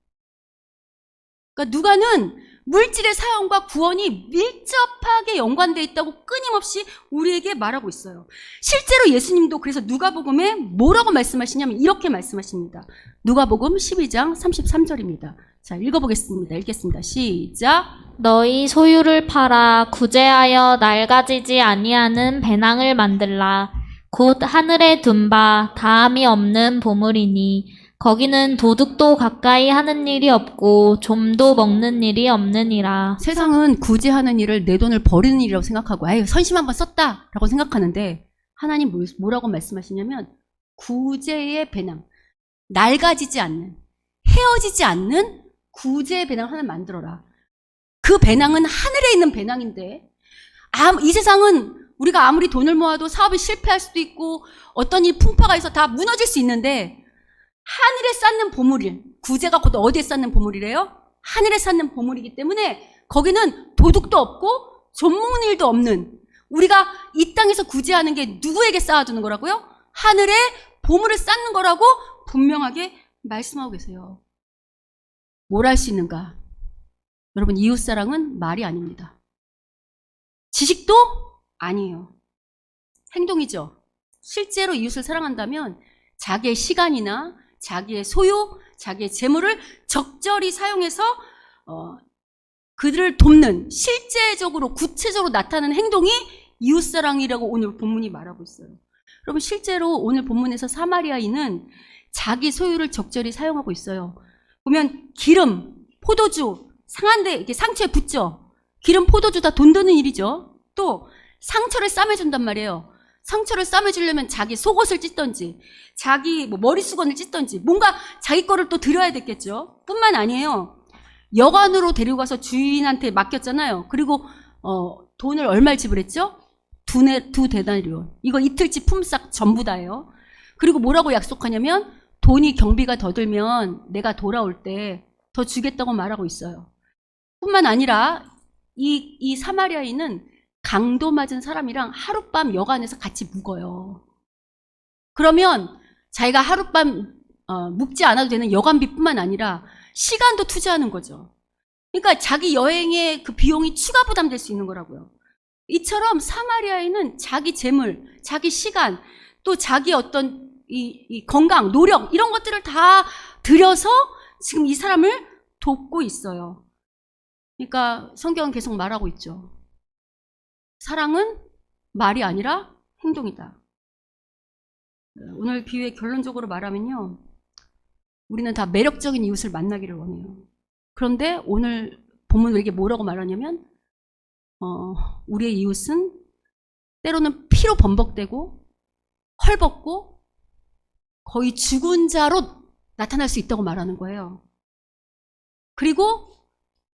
[SPEAKER 1] 그러니까 누가는 물질의 사용과 구원이 밀접하게 연관되어 있다고 끊임없이 우리에게 말하고 있어요. 실제로 예수님도 그래서 누가복음에 뭐라고 말씀하시냐면 이렇게 말씀하십니다. 누가복음 12장 33절입니다. 자, 읽겠습니다. 시작.
[SPEAKER 2] 너희 소유를 팔아 구제하여 낡아지지 아니하는 배낭을 만들라. 곧 하늘에 둔 바 다함이 없는 보물이니 거기는 도둑도 가까이 하는 일이 없고 좀도 먹는 일이 없느니라.
[SPEAKER 1] 세상은 구제하는 일을 내 돈을 버리는 일이라고 생각하고 아유 선심 한번 썼다라고 생각하는데 하나님 뭐라고 말씀하시냐면 구제의 배낭, 낡아지지 않는, 헤어지지 않는 구제의 배낭 하나 만들어라. 그 배낭은 하늘에 있는 배낭인데 이 세상은 우리가 아무리 돈을 모아도 사업이 실패할 수도 있고 어떤 일 풍파가 있어 다 무너질 수 있는데 하늘에 쌓는 보물이 구제가 곧 어디에 쌓는 보물이래요? 하늘에 쌓는 보물이기 때문에 거기는 도둑도 없고 좀먹는 일도 없는 우리가 이 땅에서 구제하는 게 누구에게 쌓아두는 거라고요? 하늘에 보물을 쌓는 거라고 분명하게 말씀하고 계세요. 뭘 할 수 있는가? 여러분 이웃사랑은 말이 아닙니다. 지식도 아니에요. 행동이죠. 실제로 이웃을 사랑한다면 자기의 시간이나 자기의 소유, 자기의 재물을 적절히 사용해서 그들을 돕는 실제적으로 구체적으로 나타나는 행동이 이웃사랑이라고 오늘 본문이 말하고 있어요. 여러분 실제로 오늘 본문에서 사마리아인은 자기 소유를 적절히 사용하고 있어요. 보면 기름, 포도주, 상한데 이렇게 상처에 붓죠. 기름, 포도주 다 돈 드는 일이죠. 또 상처를 싸매준단 말이에요. 상처를 싸매주려면 자기 속옷을 찢던지 자기 머리수건을 찢던지 뭔가 자기 거를 또 드려야 됐겠죠. 뿐만 아니에요. 여관으로 데리고 가서 주인한테 맡겼잖아요. 그리고 돈을 얼마를 지불했죠? 두 데나리온. 이거 이틀치 품삯 전부 다예요. 그리고 뭐라고 약속하냐면 돈이 경비가 더 들면 내가 돌아올 때 더 주겠다고 말하고 있어요. 뿐만 아니라 이 사마리아인은 강도 맞은 사람이랑 하룻밤 여관에서 같이 묵어요. 그러면 자기가 하룻밤 묵지 않아도 되는 여관비뿐만 아니라 시간도 투자하는 거죠. 그러니까 자기 여행의 그 비용이 추가 부담될 수 있는 거라고요. 이처럼 사마리아인은 자기 재물, 자기 시간, 또 자기 어떤 이 건강, 노력 이런 것들을 다 들여서 지금 이 사람을 돕고 있어요. 그러니까 성경은 계속 말하고 있죠. 사랑은 말이 아니라 행동이다. 오늘 비유의 결론적으로 말하면요. 우리는 다 매력적인 이웃을 만나기를 원해요. 그런데 오늘 본문 우리에게 뭐라고 말하냐면 우리의 이웃은 때로는 피로 범벅되고 헐벗고 거의 죽은 자로 나타날 수 있다고 말하는 거예요. 그리고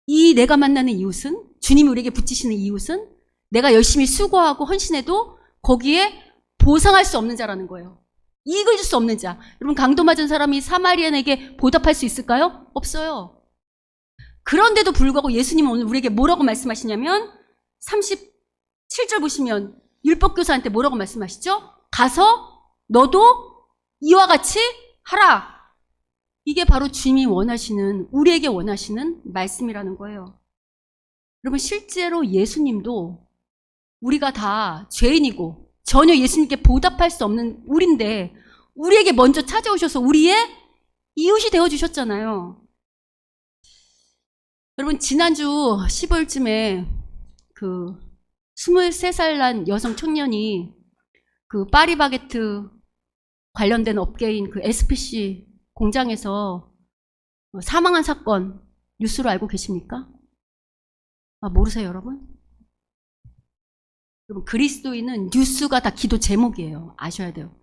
[SPEAKER 1] 이 내가 만나는 이웃은, 주님이 우리에게 붙이시는 이웃은 내가 열심히 수고하고 헌신해도 거기에 보상할 수 없는 자라는 거예요. 이익을 줄 수 없는 자. 여러분, 강도 맞은 사람이 사마리아인에게 보답할 수 있을까요? 없어요. 그런데도 불구하고 예수님은 오늘 우리에게 뭐라고 말씀하시냐면 37절 보시면 율법교사한테 뭐라고 말씀하시죠? 가서 너도 이와 같이 하라. 이게 바로 주님이 원하시는, 우리에게 원하시는 말씀이라는 거예요. 여러분, 실제로 예수님도 우리가 다 죄인이고 전혀 예수님께 보답할 수 없는 우리인데 우리에게 먼저 찾아오셔서 우리의 이웃이 되어주셨잖아요. 여러분, 지난주 15일쯤에 그 23살 난 여성 청년이 그 파리바게트 관련된 업계인 그 SPC 공장에서 사망한 사건 뉴스로 알고 계십니까? 모르세요, 여러분? 여러분, 그리스도인은 뉴스가 다 기도 제목이에요. 아셔야 돼요.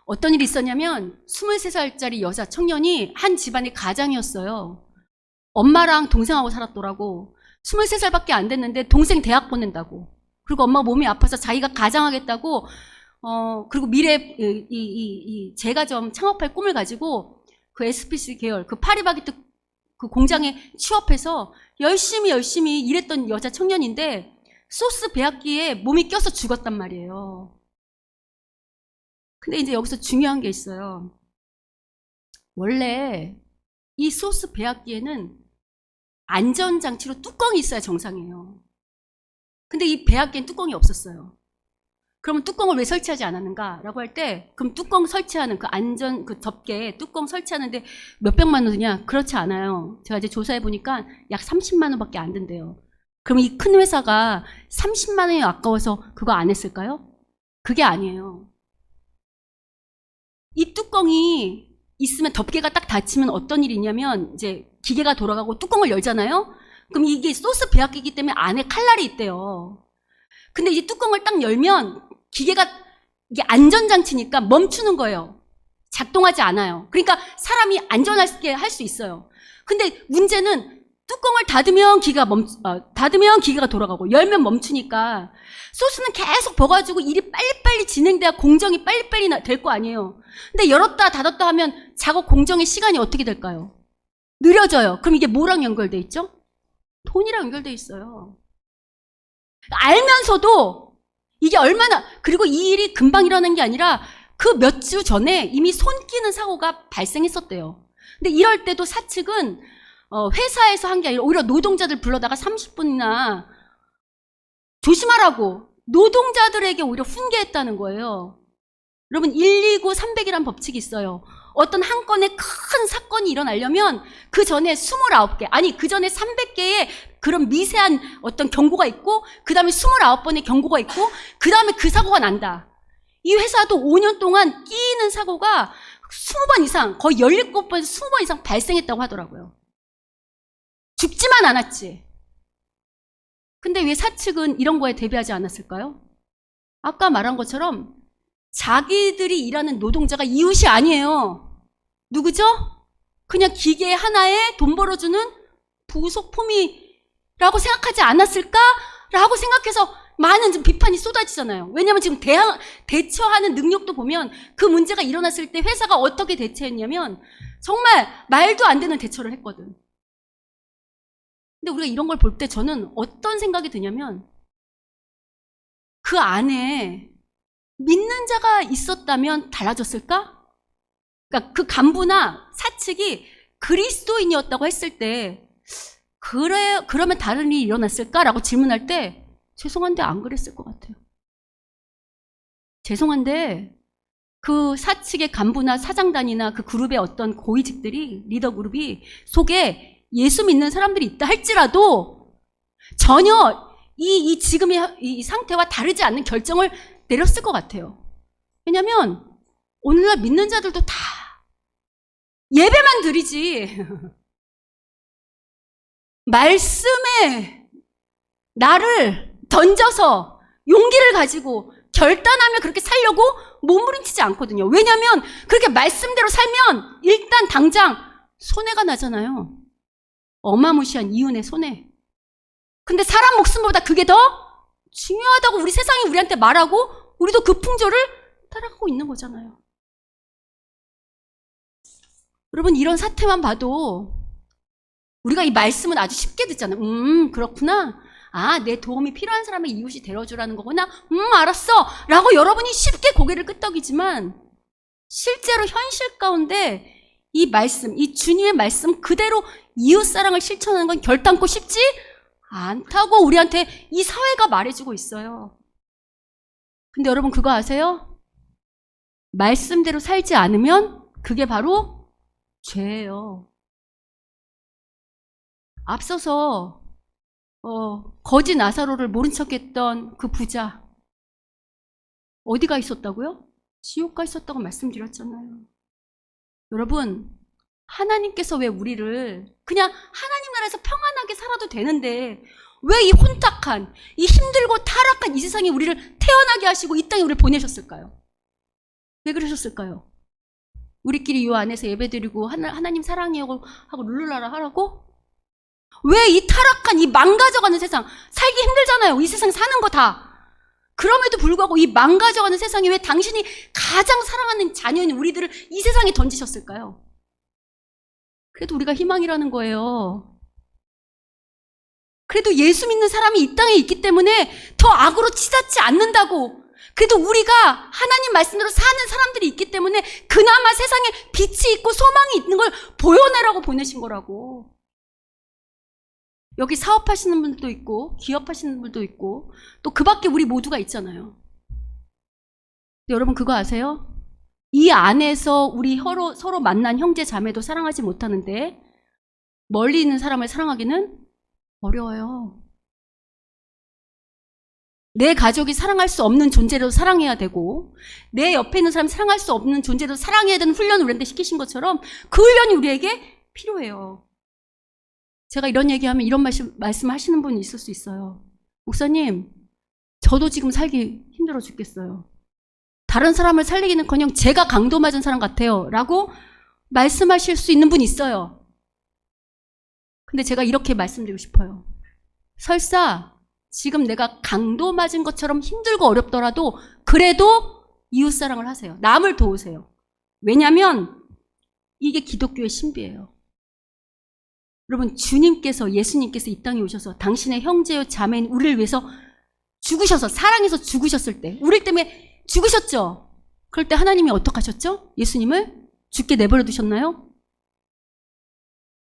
[SPEAKER 1] 어떤 일이 있었냐면 23살짜리 여자 청년이 한 집안의 가장이었어요. 엄마랑 동생하고 살았더라고. 23살밖에 안 됐는데 동생 대학 보낸다고. 그리고 엄마 몸이 아파서 자기가 가장하겠다고 그리고 미래 이 제과점 창업할 꿈을 가지고 그 SPC 계열 그 파리바게트 그 공장에 취업해서 열심히 일했던 여자 청년인데 소스 배합기에 몸이 껴서 죽었단 말이에요. 근데 이제 여기서 중요한 게 있어요. 원래 이 소스 배합기에는 안전장치로 뚜껑이 있어야 정상이에요. 근데 이 배합기엔 뚜껑이 없었어요. 그러면 뚜껑을 왜 설치하지 않았는가라고 할 때, 그럼 뚜껑 설치하는 그 안전 그 덮개에 뚜껑 설치하는데 몇백만 원 드냐? 그렇지 않아요. 제가 이제 조사해 보니까 약 30만 원밖에 안 든대요. 그럼 이 큰 회사가 30만 원이 아까워서 그거 안 했을까요? 그게 아니에요. 이 뚜껑이 있으면 덮개가 딱 닫히면 어떤 일이 있냐면 이제 기계가 돌아가고 뚜껑을 열잖아요. 그럼 이게 소스 배합기이기 때문에 안에 칼날이 있대요. 근데 이 뚜껑을 딱 열면 기계가 이게 안전장치니까 멈추는 거예요. 작동하지 않아요. 그러니까 사람이 안전하게 할 수 있어요. 근데 문제는 뚜껑을 닫으면 기계가 돌아가고 열면 멈추니까 소스는 계속 버가지고 일이 빨리빨리 진행돼야 공정이 빨리빨리 될 거 아니에요. 근데 열었다 닫았다 하면 작업 공정의 시간이 어떻게 될까요? 느려져요. 그럼 이게 뭐랑 연결돼 있죠? 돈이랑 연결돼 있어요. 알면서도 이게 얼마나, 그리고 이 일이 금방 일어난 게 아니라 그 몇 주 전에 이미 손 끼는 사고가 발생했었대요. 근데 이럴 때도 사측은 회사에서 한 게 아니라 오히려 노동자들 불러다가 30분이나 조심하라고 노동자들에게 오히려 훈계했다는 거예요. 여러분, 129, 300이란 법칙이 있어요. 어떤 한 건의 큰 사건이 일어나려면 그 전에 29개, 아니 그 전에 300개의 그런 미세한 어떤 경고가 있고 그 다음에 29번의 경고가 있고 그 다음에 그 사고가 난다. 이 회사도 5년 동안 끼는 사고가 20번 이상, 거의 17번, 20번 이상 발생했다고 하더라고요. 죽지만 않았지. 근데 왜 사측은 이런 거에 대비하지 않았을까요? 아까 말한 것처럼 자기들이 일하는 노동자가 이웃이 아니에요. 누구죠? 그냥 기계 하나에 돈 벌어주는 부속품이라고 생각하지 않았을까 라고 생각해서 많은 좀 비판이 쏟아지잖아요. 왜냐하면 지금 대처하는 능력도 보면 그 문제가 일어났을 때 회사가 어떻게 대처했냐면 정말 말도 안 되는 대처를 했거든. 근데 우리가 이런 걸 볼 때 저는 어떤 생각이 드냐면 그 안에 믿는 자가 있었다면 달라졌을까? 그러니까 그 간부나 사측이 그리스도인이었다고 했을 때 그러면 다른 일이 일어났을까라고 질문할 때 죄송한데 안 그랬을 것 같아요. 죄송한데 그 사측의 간부나 사장단이나 그 그룹의 어떤 고위직들이 리더 그룹이 속에 예수 믿는 사람들이 있다 할지라도 전혀 이 지금의 이 상태와 다르지 않는 결정을 내렸을 것 같아요. 왜냐하면 오늘날 믿는 자들도 다 예배만 드리지 말씀에 나를 던져서 용기를 가지고 결단하며 그렇게 살려고 몸부림치지 않거든요. 왜냐하면 그렇게 말씀대로 살면 일단 당장 손해가 나잖아요. 어마무시한 이윤의 손해. 근데 사람 목숨보다 그게 더 중요하다고 우리 세상이 우리한테 말하고 우리도 그 풍조를 따라가고 있는 거잖아요. 여러분 이런 사태만 봐도 우리가 이 말씀은 아주 쉽게 듣잖아요. 그렇구나. 아, 내 도움이 필요한 사람의 이웃이 되어주라는 거구나. 알았어. 라고 여러분이 쉽게 고개를 끄덕이지만 실제로 현실 가운데 이 말씀, 이 주님의 말씀 그대로 이웃사랑을 실천하는 건 결단코 쉽지 않다고 우리한테 이 사회가 말해주고 있어요. 근데 여러분 그거 아세요? 말씀대로 살지 않으면 그게 바로 죄예요. 앞서서 거지 나사로를 모른 척했던 그 부자 어디가 있었다고요? 지옥가 있었다고 말씀드렸잖아요. 여러분 하나님께서 왜 우리를 그냥 하나님 나라에서 평안하게 살아도 되는데 왜 이 혼탁한 이 힘들고 타락한 이 세상에 우리를 태어나게 하시고 이 땅에 우리를 보내셨을까요? 왜 그러셨을까요? 우리끼리 이 안에서 예배드리고 하나님 사랑해요 하고 룰루라라 하라고? 왜 이 타락한 이 망가져가는 세상 살기 힘들잖아요. 이 세상 사는 거 다. 그럼에도 불구하고 이 망가져가는 세상에 왜 당신이 가장 사랑하는 자녀인 우리들을 이 세상에 던지셨을까요? 그래도 우리가 희망이라는 거예요. 그래도 예수 믿는 사람이 이 땅에 있기 때문에 더 악으로 치닫지 않는다고. 그래도 우리가 하나님 말씀대로 사는 사람들이 있기 때문에 그나마 세상에 빛이 있고 소망이 있는 걸 보여내라고 보내신 거라고. 여기 사업하시는 분들도 있고 기업하시는 분들도 있고 또 그 밖에 우리 모두가 있잖아요. 여러분 그거 아세요? 이 안에서 우리 서로 만난 형제 자매도 사랑하지 못하는데 멀리 있는 사람을 사랑하기는 어려워요. 내 가족이 사랑할 수 없는 존재로 사랑해야 되고 내 옆에 있는 사람 사랑할 수 없는 존재로 사랑해야 되는 훈련을 우리한테 시키신 것처럼 그 훈련이 우리에게 필요해요. 제가 이런 얘기하면 이런 말씀하시는 분이 있을 수 있어요. 목사님, 저도 지금 살기 힘들어 죽겠어요. 다른 사람을 살리기는커녕 제가 강도 맞은 사람 같아요. 라고 말씀하실 수 있는 분이 있어요. 근데 제가 이렇게 말씀드리고 싶어요. 설사 지금 내가 강도 맞은 것처럼 힘들고 어렵더라도 그래도 이웃사랑을 하세요. 남을 도우세요. 왜냐하면 이게 기독교의 신비예요. 여러분 주님께서 예수님께서 이 땅에 오셔서 당신의 형제요 자매인 우리를 위해서 죽으셔서 사랑해서 죽으셨을 때 우리 때문에 죽으셨죠. 그럴 때 하나님이 어떻게 하셨죠? 예수님을 죽게 내버려 두셨나요?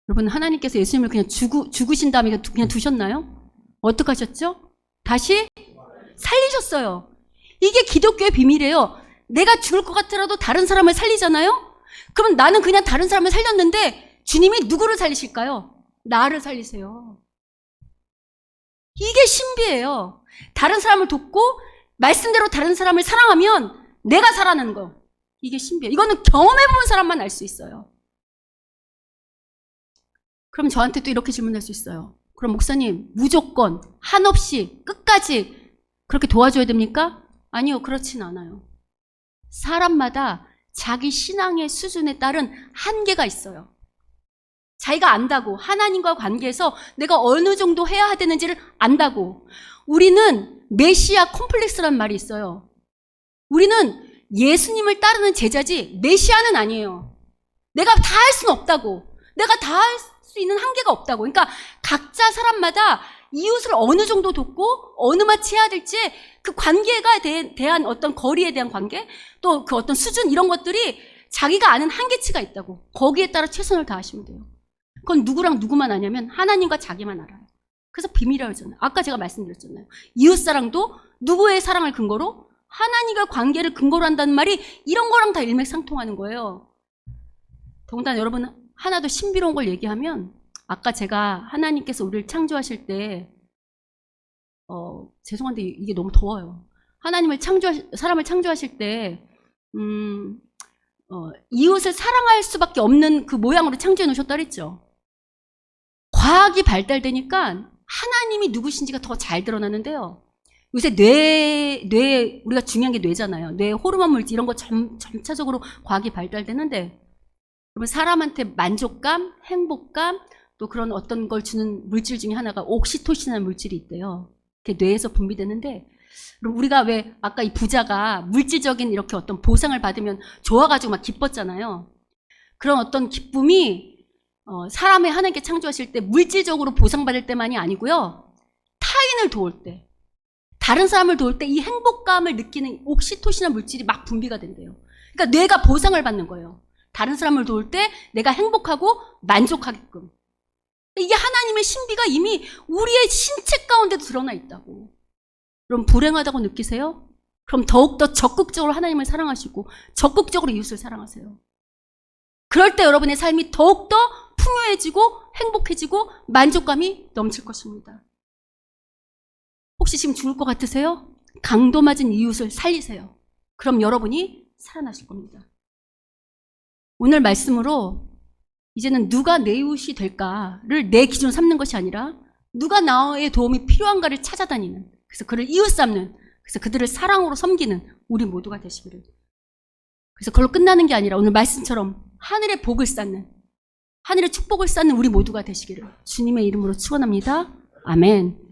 [SPEAKER 1] 여러분 하나님께서 예수님을 그냥 죽으신 다음에 그냥 두셨나요? 어떻게 하셨죠? 다시 살리셨어요. 이게 기독교의 비밀이에요. 내가 죽을 것 같더라도 다른 사람을 살리잖아요? 그럼 나는 그냥 다른 사람을 살렸는데 주님이 누구를 살리실까요? 나를 살리세요. 이게 신비예요. 다른 사람을 돕고 말씀대로 다른 사람을 사랑하면 내가 살아나는 거. 이게 신비예요. 이거는 경험해본 사람만 알 수 있어요. 그럼 저한테 또 이렇게 질문할 수 있어요. 그럼 목사님 무조건 한없이 끝까지 그렇게 도와줘야 됩니까? 아니요, 그렇진 않아요. 사람마다 자기 신앙의 수준에 따른 한계가 있어요. 자기가 안다고. 하나님과 관계에서 내가 어느 정도 해야 되는지를 안다고. 우리는 메시아 콤플렉스란 말이 있어요. 우리는 예수님을 따르는 제자지 메시아는 아니에요. 내가 다 할 수는 없다고. 내가 다 할 수 있는 한계가 없다고. 그러니까 각자 사람마다 이웃을 어느 정도 돕고 어느 마치 해야 될지 그 관계가 대한 어떤 거리에 대한 관계, 또 그 어떤 수준, 이런 것들이 자기가 아는 한계치가 있다고. 거기에 따라 최선을 다하시면 돼요. 그건 누구랑 누구만 아냐면 하나님과 자기만 알아요. 그래서 비밀이라고 했잖아요. 아까 제가 말씀드렸잖아요. 이웃사랑도 누구의 사랑을 근거로? 하나님과 관계를 근거로 한다는 말이 이런 거랑 다 일맥상통하는 거예요. 더군다나 여러분, 하나 더 신비로운 걸 얘기하면, 아까 제가 하나님께서 우리를 창조하실 때, 죄송한데 이게 너무 더워요. 사람을 창조하실 때, 이웃을 사랑할 수밖에 없는 그 모양으로 창조해 놓으셨다 그랬죠. 과학이 발달되니까 하나님이 누구신지가 더 잘 드러나는데요. 요새 우리가 중요한 게 뇌잖아요. 뇌 호르몬 물질 이런 거 점차적으로 과학이 발달되는데, 여러분, 사람한테 만족감, 행복감, 또 그런 어떤 걸 주는 물질 중에 하나가 옥시토신이라는 물질이 있대요. 그게 뇌에서 분비되는데, 그럼 우리가 왜 아까 이 부자가 물질적인 이렇게 어떤 보상을 받으면 좋아가지고 막 기뻤잖아요. 그런 어떤 기쁨이 사람의 하나님께 창조하실 때 물질적으로 보상받을 때만이 아니고요. 타인을 도울 때, 다른 사람을 도울 때 이 행복감을 느끼는 옥시토신이라는 물질이 막 분비가 된대요. 그러니까 뇌가 보상을 받는 거예요. 다른 사람을 도울 때 내가 행복하고 만족하게끔. 이게 하나님의 신비가 이미 우리의 신체 가운데도 드러나 있다고. 그럼 불행하다고 느끼세요? 그럼 더욱더 적극적으로 하나님을 사랑하시고 적극적으로 이웃을 사랑하세요. 그럴 때 여러분의 삶이 더욱더 풍요해지고 행복해지고 만족감이 넘칠 것입니다. 혹시 지금 죽을 것 같으세요? 강도 맞은 이웃을 살리세요. 그럼 여러분이 살아나실 겁니다. 오늘 말씀으로 이제는 누가 내 이웃이 될까를 내 기준으로 삼는 것이 아니라 누가 나의 도움이 필요한가를 찾아다니는, 그래서 그를 이웃 삼는, 그래서 그들을 사랑으로 섬기는 우리 모두가 되시기를. 그래서 그걸로 끝나는 게 아니라 오늘 말씀처럼 하늘의 복을 쌓는, 하늘의 축복을 쌓는 우리 모두가 되시기를 주님의 이름으로 축원합니다. 아멘.